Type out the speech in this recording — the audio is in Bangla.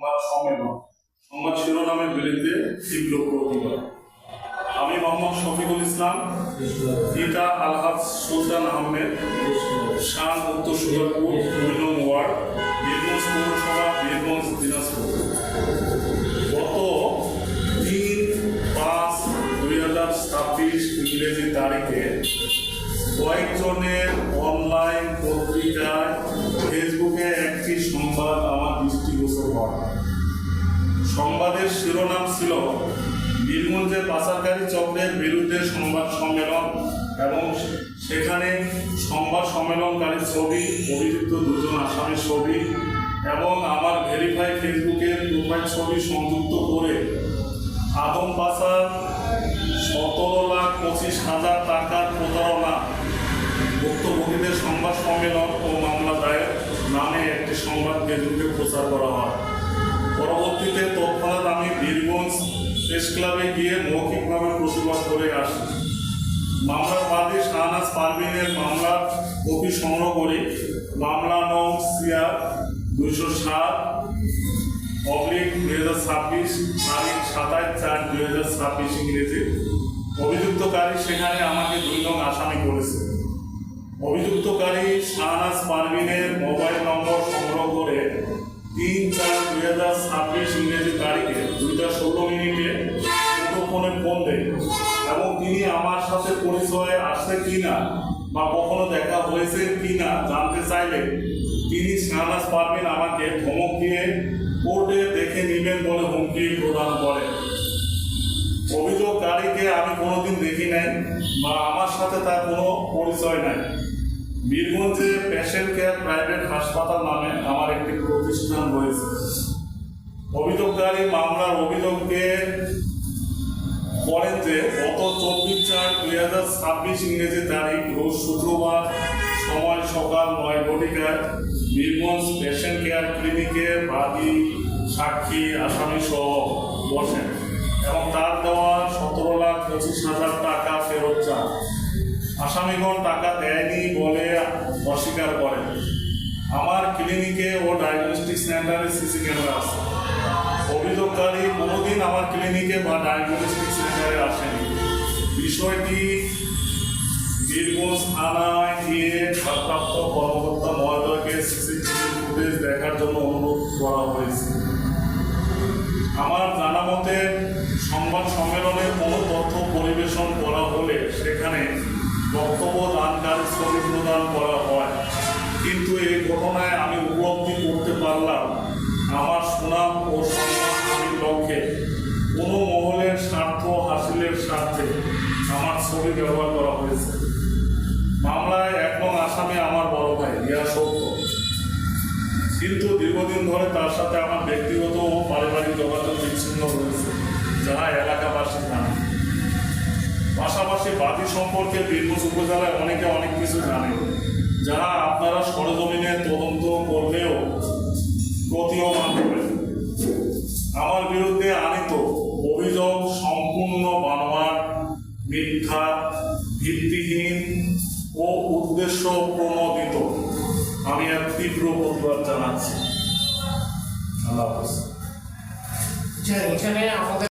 সংবাদ সম্মেলন সংবাদ শিরোনামের বিরুদ্ধে তীব্র প্রতিবাদ। আমি মোহাম্মদ শফিকুল ইসলাম, পিতা আলহাজ সুলতান আহমেদ, শান উত্তর সুজারপুর ২ নং ওয়ার্ড, বীরগঞ্জ পৌরসভা, বীরগঞ্জ, দিনাজপুর। গত ৩/৫/২০২৬ ইংরেজি তারিখে কয়েকজনের অনলাইন পত্রিকায়, ফেসবুকে একটি সংবাদ আমার দৃষ্টিগোচর হয়। সংবাদের শিরোনাম ছিল বীরগঞ্জে পাচারকারী চক্রের বিরুদ্ধে সংবাদ সম্মেলন, এবং সেখানে সংবাদ সম্মেলনকারীর ছবি, অভিযুক্ত ২ জন আসামির ছবি এবং আমার ভেরিফাই ফেসবুকের প্রোফাইল ছবি সংযুক্ত করে আদম পাচার, ১৭,২৫,০০০ টাকার প্রতারণা, ভুক্তভোগীদের সংবাদ সম্মেলন ও মামলা দায়ের নামে একটি সংবাদ ফেসবুকে প্রচার করা হয়। পরবর্তীতে তৎক্ষণাৎ আমি বীরগঞ্জ প্রেস ক্লাবে গিয়ে মৌখিকভাবে প্রতিবাদ করে আসি। মামলার বাদী শাহনাজ পারভীনের মামলার কপি সংগ্রহ করি। মামলা নং CR ২০৭/২০২৬, তারিখ ২৭/৪/২০২৬ ইংরেজি। অভিযুক্তকারী সেখানে আমাকে ২ নং আসামি করেছে। অভিযুক্তকারী শাহনাজ পারভীনের মোবাইল নম্বর সংগ্রহ করে ৩/৪/২০২৬ ইংরেজি তারিখে ২টা১৬ মুঠোফোনে ফোন দেয় এবং তিনি আমার সাথে পরিচয়ে আসছে কিনা বা কখনো দেখা হয়েছে কিনা জানতে চাইলে তিনি শাহনাজ পারভীন আমাকে ধমক দিয়ে কোর্টে দেখে নেবেন বলে হুমকি প্রদান করেন। অভিযোগকারীকে আমি কোনোদিন দেখি নাই বা আমার সাথে তার কোনো পরিচয় নাই। বীরগঞ্জে পেশেন্ট কেয়ার প্রাইভেট হাসপাতাল নামে আমার একটি প্রতিষ্ঠান রয়েছে। অভিযোগকারী মামলার অভিযোগকে করেন যে গত ২৪/৪/২০২৬ ইংরেজি তারিখ রোজ শুক্রবার, সময় সকাল ৯ ঘটিকায় বীরগঞ্জ পেশেন্ট কেয়ার ক্লিনিকে বাদী, সাক্ষী, আসামি সহ বসেন এবং তার দেওয়া ১৭,২৫,০০০ টাকা ফেরত চান। আসামিগণ টাকা দেয়নি বলে অস্বীকার করেন। আমার ক্লিনিকে ও ডায়াগনস্টিক সেন্টারে সিসি ক্যামেরা আছে। অভিযোগকারী কোনোদিন আমার ক্লিনিকে বা ডায়াগনস্টিক সেন্টারে আসেনি। বিষয়টি বীরগঞ্জ থানায় গিয়ে ভারপ্রাপ্ত কর্মকর্তা মহোদয়কে সিসিটিভি ফুটেজ দেখার জন্য অনুরোধ করা হয়েছে। আমার জানা মতে সংবাদ সম্মেলনে কোনো তথ্য পরিবেশন করা হলে সেখানে বক্তব্য দানকারী ছবি প্রদান করা হয়, কিন্তু এই ঘটনায় আমি উপলব্ধি করতে পারলাম আমার সুনাম ও সম্মান হানির লক্ষ্যে কোনো মহলের স্বার্থ হাসিলের স্বার্থে আমার ছবি ব্যবহার করা হয়েছে। মামলায় ১ নং আসামি আমার বড় ভাই, ইহা সত্য, কিন্তু দীর্ঘদিন ধরে তার সাথে আমার ব্যক্তিগত ও পারিবারিক যোগাযোগ বিচ্ছিন্ন রয়েছে, যাহা এলাকাবাসী জানে। পাশাপাশি বাদী সম্পর্কে বীরগঞ্জ উপজেলায় অনেকে অনেক কিছু জানে, যাহা আপনারা সরেজমিনে তদন্ত করলেও প্রতীয়মান হবে। আমার বিরুদ্ধে আনিত অভিযোগ সম্পূর্ণ বানোয়াট, মিথ্যা, ভিত্তিহীন ও উদ্দেশ্য প্রণোদিত। আমি এক তীব্র প্রতিবাদ জানাচ্ছি। আল্লাহ হাফেজ।